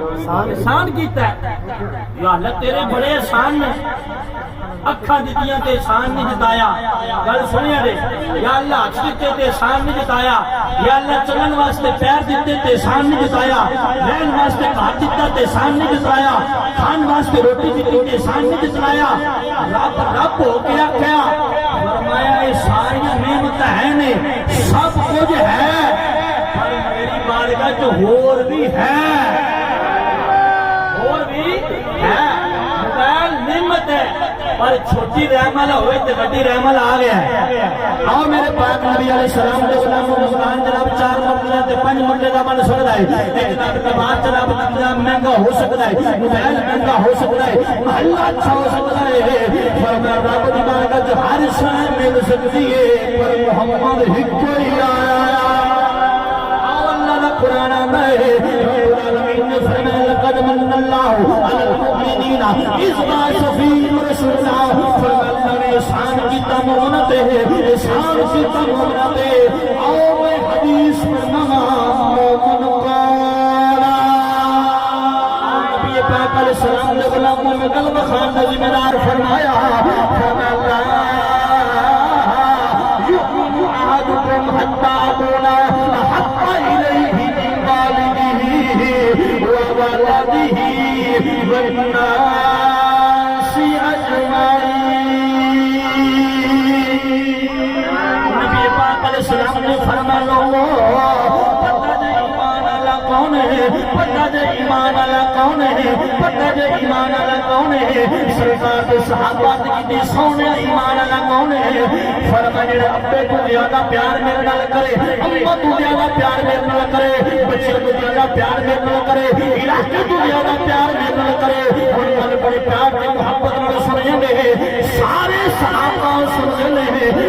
احسان کیتا ہے یا اللہ تیرے بڑے احسان نے اکھاں دتیاں تے احسان نہیں جتایا گل سنیا دے یا اللہ ہاتھ دیتے تے احسان نہیں جتایا یا اللہ چلن واسطے پیر دیتے تے احسان نہیں جتایا رہن واسطے گھر دیتا تے احسان نہیں جتایا کھان واسطے روٹی دیتی تے احسان نہیں جتایا رب ہو کے آکھیا فرمایا یہ ساری نعمتیں ہیں نے سب کچھ ہے پر میری بارگاہ جو اور بھی ہے موبائل نعمت ہے پر چھوٹی رحمت ہوئے تو بڑی رحمت آ گیا ہے آؤ میرے پاک نبی علیہ السلام کے غلام و غلام جناب 4 مرتبہ تے 5 مرتبہ بن سکتا ہے ایک نام نماز جناب مہنگا ہو سکتا ہے موبائل مہنگا ہو سکتا ہے محلہ اچھا ہو سکتا ہے فرمایا رب دی بارگاہ جو ہر شے مل سکتی ہے پر محمد ہی کوئی آیا آؤ اللہ دا قرآن آنا ہے فرمایا لقد من اللہ علی المؤمنین اذ بعث فیہم رسولا فرمایا اللہ نے احسان کیتا مومنوں تے احسان کیتا مومنوں تے آؤ میں حدیث پڑھنا مومن قالا نبی پاک علیہ السلام نے غلاموں میں قلب خان کا ذمہ دار فرمایا فرمایا یؤمن احدکم حتی اکون احب الیہ وولده والناس اجمعین نبی پاک علیہ السلام نے فرمایا پتہ جے ایمان والا کون ہے پتہ جے ایمان والا کون ہے پتہ جے ایمان والا کون ہے سرکار کے صحابہ کی سونے ایمان والا کون ہے فرمایا جڑا ابے کو زیادہ پیار میرے نال کرے اماں تو زیادہ پیار میرے نال کرے بچے کو زیادہ پیار میرے نال کرے علاقے تو زیادہ پیار میرے نال کرے اور نال بڑے پیار تے محبت نال سنیں گے سارے صحابہ سن لے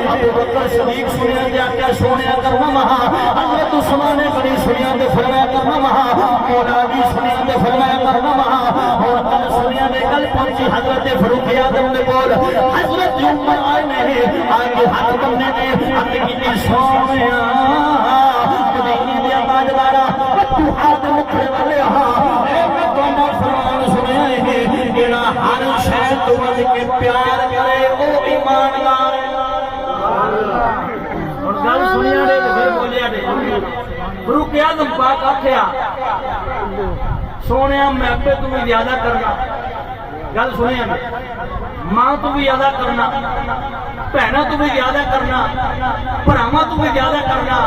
ابو بکر صدیق سنیا تے آکھیا سونیا کرنا مہا حضرت عثمان غنی سنیا تے فرمایا کرنا مہا مولا علی سنیا تے فرمایا کرنا مہا اور کل سنیا نے کل پہنچی حضرت فاروق اعظم دے کول حضرت عمر آئے نے آگے ہاتھ بندے نے ہاتھ کیتی سونیا مدینے دے تاجدارا تو ہاتھ مکھے والے ہاں اے میں تہاڈا فرمان سنیا ہے جڑا ہر شے تو ود کے پیار کرے او ایماندار ہے اور گل سنیا نے تے پھر بولیا نے فاروق اعظم پاک آکھیا سونیا میں ابے تو بھی زیادہ کرنا گل سنیا نے ماں تو بھی زیادہ کرنا بہنوں تو بھی زیادہ کرنا بھراواں تو بھی زیادہ کرنا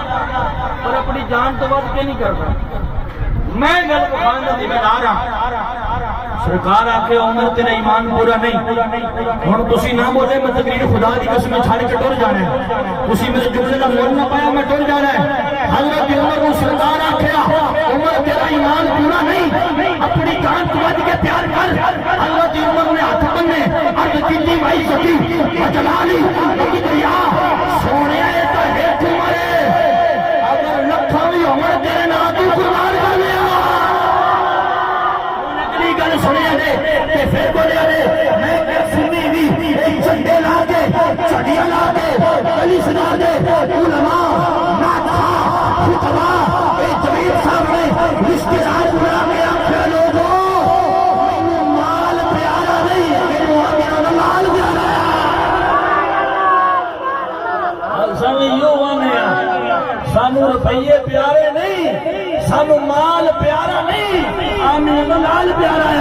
پر اپنی جان تو ود کے نہیں کرنا میں گل بخان کا ذمہ دار ہاں سرکار آکھے عمر تیرا ایمان پورا نہیں ہن تسی نہ بولے میں تقریر خدا دی قسم چھڑ کے ٹر جانا ہے تسی میرے جملے دا مول نہ پایا میں ٹر جانا ہے حضرت عمر کو سرکار آکھیا عمر تیرا ایمان پورا نہیں اپنی جان تو ود کے پیار کر حضرت عمر نے ہاتھ بندے عرض کیتی بھائی ستی جلالی کبریا سونے اے تو ہے تمہارے اگر لکھاں بھی عمر تیرے نام تو قربان کر لیا گل سنیا دے تے پھر بولیا دے میں سنی بھی ایک جھنڈے لا کے چڑیاں لا کے گلی سنا دے علماء ناخواہ خطبہ اے جمیل صاحب نے رشتے دار بنا کے آکھیا لوگوں مینوں مال پیارا نہیں مینوں اپنا مال پیارا ہے سانو یو وانے سانو روپیے پیارے نہیں سانو مال پیارا نہیں آمین مال پیارا ہے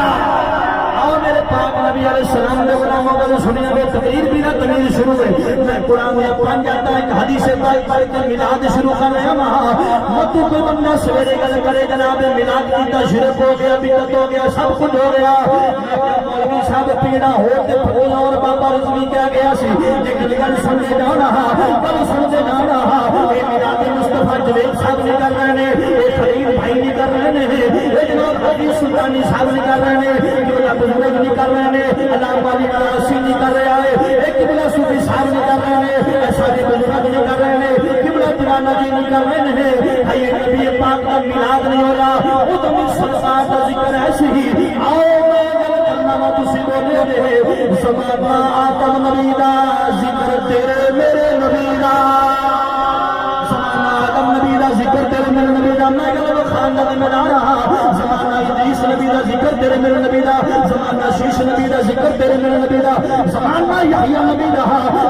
آؤ میرے پاک نبی علیہ السلام نے غلاموں کو سنیا میں تقریر بھی نہ تقریر شروع ہے میں قرآن میں پڑھ جاتا ہے حدیث پاک پڑھ کے میلاد شروع کر رہا ہوں متو کوئی بندہ سویرے گل کرے جناب میلاد کیتا شرک ہو گیا بدعت ہو گیا سب کچھ ہو گیا مولوی صاحب پیڑا ہو تے پھول اور بابا رضوی کیا گیا سی ایک گل سن کے جانا گل سن کے جانا اے میلاد مصطفی جوید صاحب نے کر رہے ہیں اے خلیل بھائی نے کر رہے ہیں اے جناب حاجی سلطانی صاحب نے کر رہے ہیں جو بزرگ نہیں کر رہے ہیں علامہ والی ناصری نہیں کر رہا ہے ایک قبلہ صوفی صاحب نہیں کر رہے ہیں سارے بزرگ نہیں کر رہے ہیں قبلہ دیوانہ جی نہیں کر رہے ہیں ہے نبی پاک کا میلاد نہیں ہو رہا وہ تو میری سرکار کا ذکر ایسے ہی آؤ میں گل کرنا وا تسی بولے رہے سبحان آدم نبی دا ذکر تیرے میرے نبی دا سبحان آدم نبی دا ذکر تیرے میرے نبی دا میں گل خان دا ذمہ دار ہاں زمانہ ادریس نبی میرے نبی دا زمانہ شیش نبی دا ذکر تیرے میرے نبی دا زمانہ یحییٰ نبی دا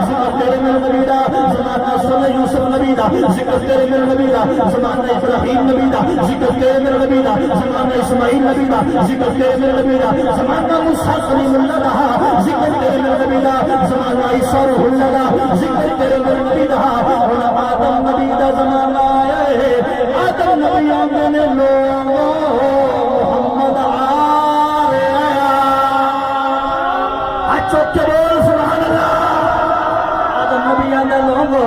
ذکر تیرے میرے نبی دا زمانہ صلی یوسف نبی دا ذکر تیرے میرے نبی دا زمانہ ابراہیم نبی دا ذکر تیرے میرے نبی دا زمانہ اسماعیل نبی دا ذکر تیرے میرے نبی دا زمانہ موسیٰ کلیم اللہ دا ذکر تیرے میرے نبی دا زمانہ عیسیٰ روح اللہ دا ذکر تیرے میرے نبی دا اور آدم نبی دا زمانہ آیا ہے آدم نبی آمنے لوگوں محمد آ رہا اچھو کے بول سبحان اللہ آدم نبی آمنے لوگوں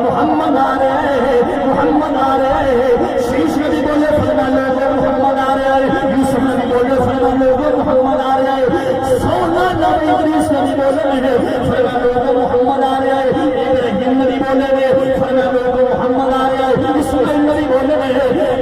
محمد آ رہے ہیں محمد آ رہے ہیں شیش نبی بولے فرما لوگوں محمد آ رہے ہیں یوسف نبی بولے فرما لوگوں محمد آ رہے ہیں سونا نبی ادریس نبی بولے فرما لوگوں محمد آ رہے ہیں ابراہیم نبی بولے فرما لوگوں محمد آ رہے ہیں اسماعیل نبی بولے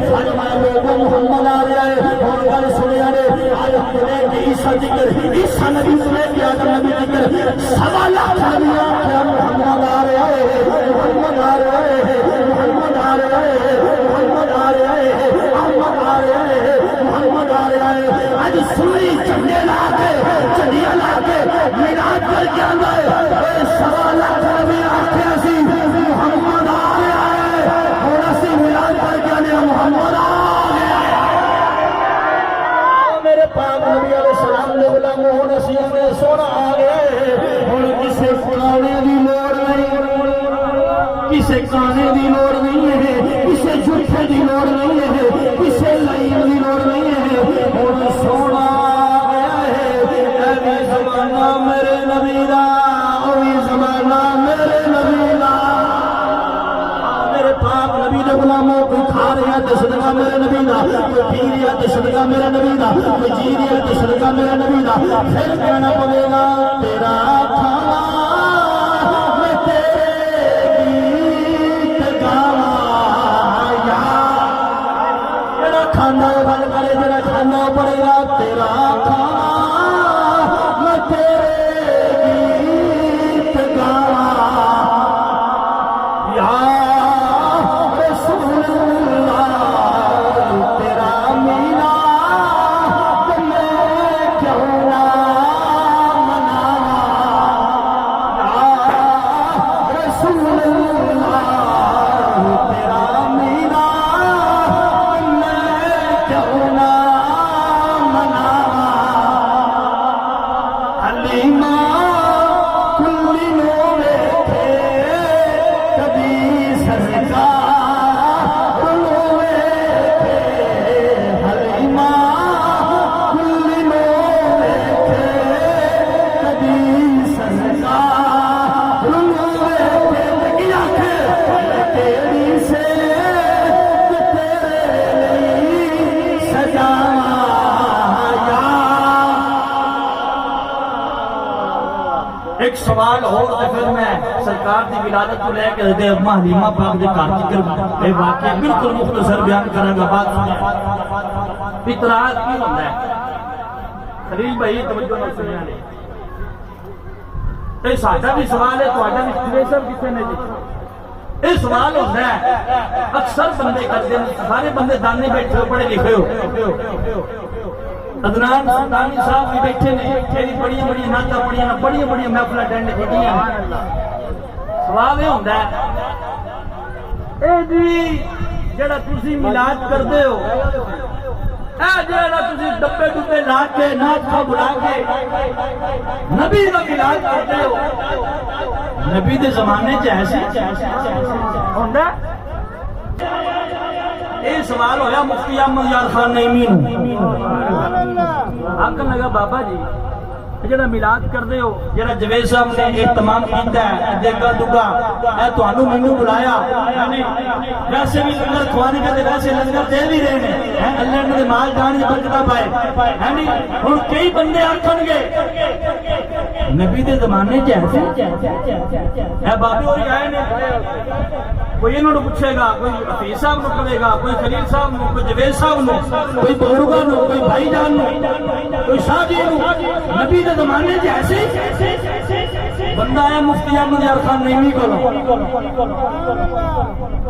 فرما لوگوں محمد آ رہے ہیں اور گل سنے آرے آج ہمیں کہ عیسیٰ ذکر عیسیٰ نبی سنے کہ آدم نبی ذکر سوا لاکھ نبی آکھیا محمد آ رہے ہیں محمد آ رہے ہیں محمد آ رہے ہیں محمد آ رہے ہیں محمد آ رہے ہیں محمد آ رہے ہیں آج سنی چنڈے لا کے چنڈیاں لا کے میراج کر کے آندائے سوا لاکھ نبی آکھیا سی محمد آ رہا ہے اور اسی میراج کر کے آنے محمد آ رہا ہے میرے پاک نبی علیہ السلام نے بولا مہون اسی میں سونا آ گئے اور کسے پرانے دی لوڑ نہیں کسے کانے دی لوڑ نہیں ہے کسے جھوٹے دی لوڑ نہیں ہے کسے لائن دی لوڑ نہیں ہے اور سونا آ گیا ہے اے زمانہ میرے نبی دا اوہی زمانہ میرے نبی دا میرے پاک نبی دے غلاموں کوئی کھا رہا تے صدقہ میرے نبی دا کوئی پی رہا تے صدقہ میرے نبی دا کوئی جی رہا تے صدقہ میرے نبی دا پھر کہنا پڑے گا تیرا کھانا میں تیرے گیت گاواں یا جڑا کھانا بن کرے جڑا کھانا پڑے گا تیرا کھانا میں تیرے گیت گاواں یا ایک سوال ہو تو پھر میں سرکار دی ولادت کو لے کے دے اما حلیمہ پاک دے گھر ذکر اے واقعہ بالکل مختصر بیان کراں گا بات سنیں اعتراض کی ہوندا ہے خلیل بھائی توجہ نال سنیا نے تے ساڈا بھی سوال ہے تہاڈا بھی کتے سب کتے نے جی یہ سوال ہوتا ہے اکثر بندے کرتے ہیں سارے بندے دانے بیٹھے ہو پڑھے لکھے ہو عدنان سلطانی صاحب بھی بیٹھے نے تیری بڑیاں بڑیاں نعتاں پڑھیاں بڑیاں بڑیاں محفلاں اٹینڈ کیتیاں سوال یہ ہوندا ہے اے جی جڑا تسی میلاد کردے ہو اے جڑا تسی ڈبے ڈبے لا کے نعت خواہ بلا کے نبی دا میلاد کردے ہو نبی دے زمانے چ ایسے ہوندا یہ سوال ہویا مفتی احمد یار خان نعیمی نو آکھن لگا بابا جی جڑا میلاد کردے ہو جڑا جوید صاحب نے اہتمام کیتا ہے دیکھا دکھا اے تانوں مینوں بلایا یعنی ویسے بھی لنگر کھوانے کے ویسے لنگر دے بھی رہے ہیں اللہ نے مال جان دی برکت پائے یعنی ہن کئی بندے آکھن گے نبی دے زمانے چ اے بابے ہوئی آئے نے کوئی انہوں نے پوچھے گا کوئی حفیظ صاحب نو کہے گا کوئی خلیل صاحب نو کوئی جوید صاحب نو کوئی بزرگاں نو کوئی بھائی جان نو کوئی شاہ جی نو نبی دے زمانے چ ایسے بندہ ہے مفتی احمد یار خان نعیمی کو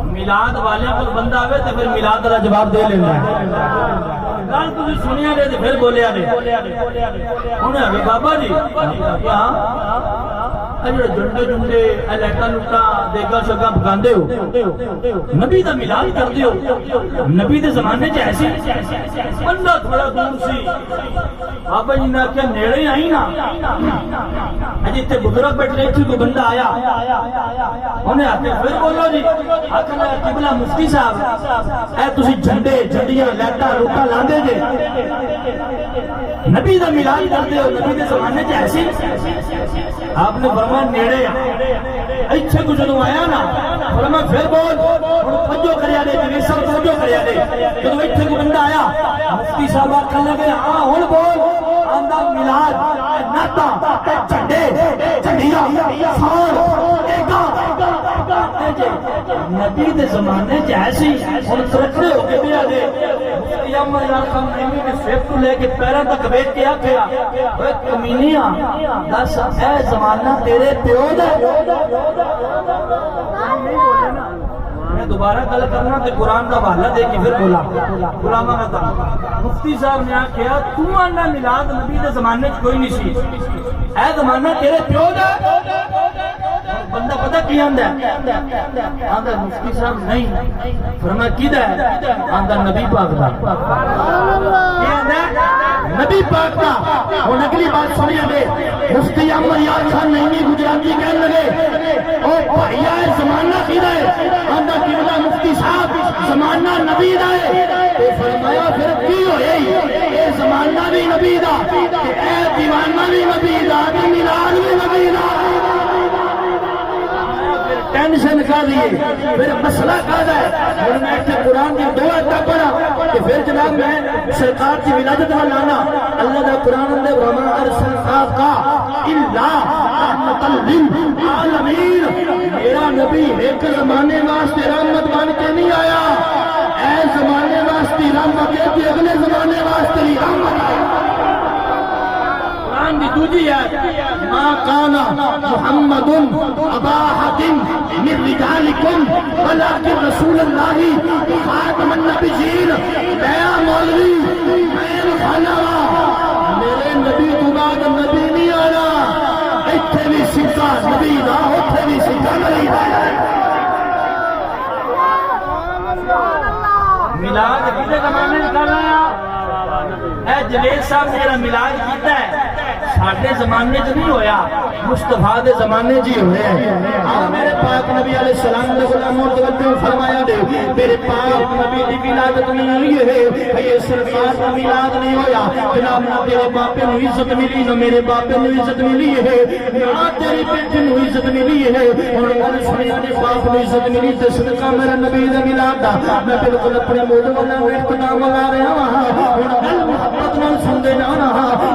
میلاد والے کو بندہ آوے تے پھر میلاد دا جواب دے لینا ہے گل تسی سنیا نے تے پھر بولیا نے انہیں آگے بابا جی کیا جڑے جنڈے جنڈے لائٹاں لوٹاں دیگاں شگاں پکاندے ہو نبی دا میلاد کردے ہو نبی دے زمانے چ ایسی بندہ تھوڑا دور سی بابا جی نے آخیا نیڑے آئی نا اجی اتنے بزرگ بیٹھے اتنے کوئی بندہ آیا انہیں آخیا پھر بولو جی آخر قبلہ مفتی صاحب اے تسی جھنڈے جھنڈیاں لائٹاں لوٹاں لاندے جے نبی دا میلاد کردے ہو نبی دے زمانے چ ایسی آپ نے فرمایا نیڑے ایتھے کو جدوں آیا نا فرمایا پھر بول ہن توجہ کریا دے جی سب توجہ کریا دے جدوں ایتھے کو بندہ آیا مفتی صاحب آکھن لگے ہاں ہن بول آندا میلاد ناتا جھنڈے جھنڈیاں سان ایکا نبی دے زمانے چ ایسی ہن ترکھڑے ہو کے بیا دے مفتی احمد یار خان نعیمی نے سیف تو لے کے پیراں تک ویکھ کے آکھیا اوے کمینیاں دس اے زمانہ تیرے پیو دا میں دوبارہ گل کرنا تے قرآن کا حوالہ دے کے پھر بولا غلامہ کا مفتی صاحب نے آخیا تو آنا میلاد نبی دے زمانے چ کوئی نہیں سی اے زمانہ تیرے پیو دا بندہ پتہ کی آندا ہے آندا مفتی صاحب نہیں فرمایا کیدا ہے آندا نبی پاک دا کی آندا نبی پاک دا ہن اگلی بات سنیا دے مفتی احمد یار خان نعیمی گجراتی کہنے لگے او بھائیا زمانہ کیدا ہے آندا قبلہ مفتی صاحب زمانہ نبی دا ہے تے فرمایا پھر کی ہوئے اے زمانہ بھی نبی دا تے اے دیوانہ بھی نبی دا تے میلاد بھی نبی دا ٹینشن کا لیے پھر مسئلہ کا ہے اور میں کہ قرآن کی دو آیتاں پڑھا کہ پھر جناب میں سرکار کی ولادت میں لانا اللہ دا قرآن دے وما ارسلناک الا رحمۃ للعالمین میرا نبی ایک زمانے واسطے رحمت بن کے نہیں آیا اے زمانے واسطے رحمت ہے کہ اگلے زمانے واسطے نہیں رحمت ہے قرآن دی دوجی ہے ما کانا محمد ابا احد من رجالکم ولکن رسول اللہ خاتم النبیین میں مولوی میں خانہ میرے نبی تو بعد نبی نہیں آنا اتھے بھی سکہ نبی دا اتھے بھی سکہ نبی دا میلاد کتے زمانے میں کر رہا ہے اے جلیل صاحب میرا میلاد کیتا ہے ساڑھے زمانے جو نہیں ہویا مصطفیٰ دے زمانے جی ہوئے ہیں آؤ میرے پاک نبی علیہ السلام نے غلاموں توجہ فرمایا دے میرے پاک نبی دی ولادت نہیں ہوئی ہے یہ سرکار کا میلاد نہیں ہویا جناب نہ تیرے باپے نو عزت ملی نہ میرے باپے نو عزت ملی ہے نہ تیری بیٹی نو عزت ملی ہے اور گل سنیا نے باپ نو عزت ملی تے صدقہ میرا نبی دا میلاد دا میں بالکل اپنے موڈ والا اختتام لگا رہا ہوں اور گل محبت نال سن دے جانا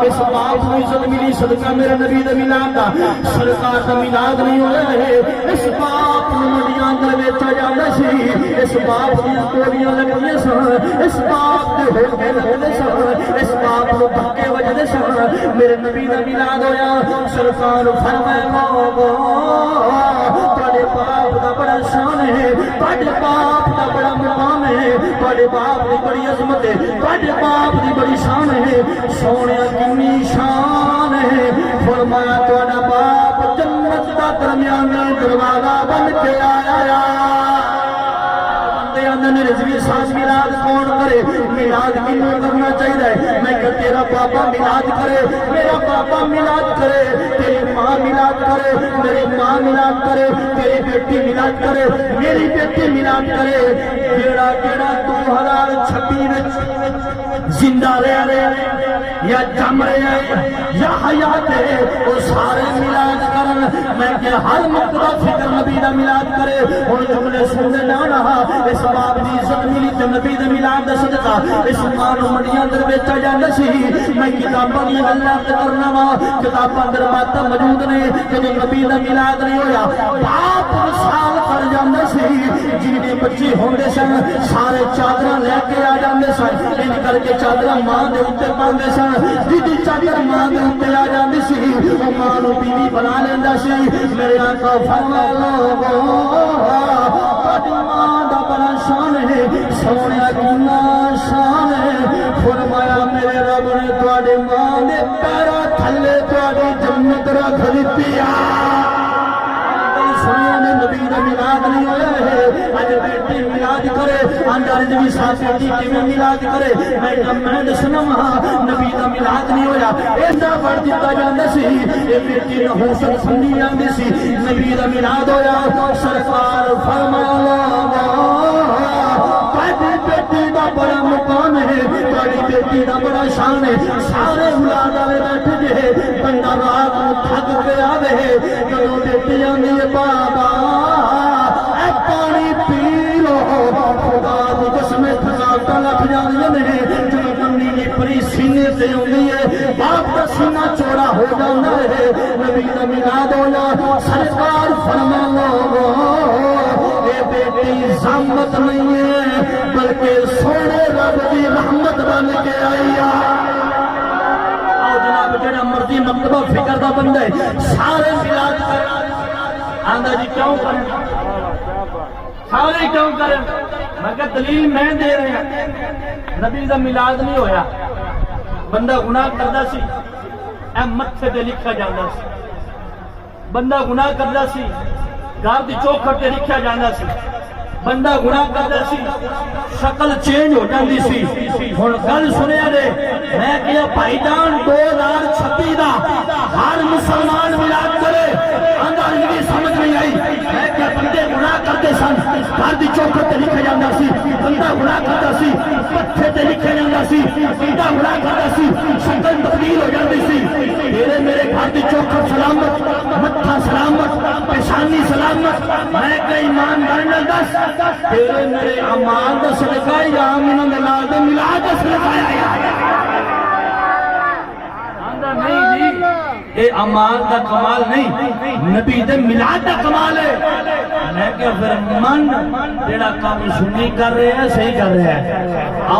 اس باپ نو عزت ملی صدقہ میرے نبی دا میلاد دا سرکار دا میلاد نہیں ہویا ہے اس باپ نو منڈیاں اندر ویچا جاندا سی اس باپ دی توڑیاں لگدیاں سن اس باپ دے ہوندے سن اس باپ نو دھکے وجدے سن میرے نبی دا میلاد ہویا سرکار فرمایا لوگو تواڈے باپ دا بڑا شان ہے تواڈے باپ دا بڑا مقام ہے تواڈے باپ دی بڑی عظمت ہے تواڈے باپ دی بڑی شان ہے سونیا کنی شان ہے فرمایا تواڈا باپ جنت دا درمیان دروازہ بن کے آیا بندے اندر رضوی ساز میلاد کون کرے میلاد کنوں کرنا چاہیے میں کہ تیرا بابا میلاد کرے میرا بابا میلاد کرے تیری ماں میلاد کرے میری ماں میلاد کرے تیری بیٹی میلاد کرے میری بیٹی میلاد کرے کیڑا کیڑا 2026 وچ زندہ رہے یا جم رہے یا حیات ہے وہ سارے میلاد کرن میں کہ ہر مقتدہ فکر نبی دا میلاد کرے اور جملے سننے نہ رہا اس باپ دی عزت ملی تے نبی دا میلاد دا صدقہ اس ماں نو منڈیاں اندر بیچا جاندا سی میں کتاباں دی گلاں تے کرنا وا کتاباں اندر باتاں موجود نے جدوں نبی دا میلاد نہیں ہویا باپ سال کر جاندا سی جنہیں بچے ہوندے سن سارے چادراں لے کے آ جاندے سن ان کر کے چادراں ماں دے اوتے پاندے سن جدی چادر ماں دے اوتے آ جاندی سی او ماں نو بیوی بنا لیندا سی میرے آقا فرمایا لوگو تواڈی ماں دا بڑا شان ہے سونیا کنا شان ہے فرمایا میرے رب نے تواڈی ماں دے پیراں تھلے تواڈی جنت رکھ دتی آ سنیا نے نبی دا میلاد نہیں ہویا ہے اج بیٹی میلاد کرے اندر بھی ساتھ بیٹی کیویں میلاد کرے میں دسنا نبی دا میلاد نہیں ہویا ایسا بڑھ دتا جاندا سی اے بیٹی نحوست سمجھی جاندی سی نبی دا میلاد ہویا سرکار فرمایا بیٹی دا بڑا مقام ہے تاری بیٹی دا بڑا شان ہے سارے اولاد والے بیٹھے جے بندہ رات کو تھک کے آوے جدوں بیٹی آندی ہے بابا اے پانی پی لو خدا دی قسم تھکاوٹاں لگ جاندیاں نے جدوں بندی دی پری سینے تے ہوندی ہے باپ دا سینہ چوڑا ہو جاندا ہے نبی دا میلاد ہویا سرکار فرمایا بیٹی زحمت نہیں ہے بلکہ سونے رب کی رحمت بن کے آئی آؤ جناب جڑا مرضی مکتبہ فکر دا بندہ ہے سارے میلاد کر آندا جی کیوں کریں سارے کیوں کریں میں کہ دلیل میں دے رہے ہیں نبی دا میلاد نہیں ہویا بندہ گناہ کردا سی اے متھے تے لکھا جاندا سی بندہ گناہ کردا سی گھر دی چوکھٹ تے لکھیا جاندا سی بندہ گناہ کردا سی شکل چینج ہو جاندی سی ہن گل سنیا دے میں کہیا بھائی جان 2026 دا ہر مسلمان میلاد کرے آندا انگریزی سمجھ نہیں آئی میں کہ بندے گناہ کرتے سن گھر دی چوکھٹ تے لکھیا جاندا سی بندہ گناہ کردا سی پتھر تے لکھیا جاندا سی بندہ گناہ کردا سی شکل تبدیل ہو جاندی سی میرے گھر دی چوکھٹ سلامت متھا سلامت پیشانی سلامت میں کہ ایمان نال دس تیرے میرے اعمال دا صدقہ یا من میلاد میلاد دا صدقہ نہیں جی اے اعمال دا کمال نہیں نبی دے میلاد دا کمال ہے میں کہ پھر من جڑا کام سنی کر رہے ہیں صحیح کر رہے ہیں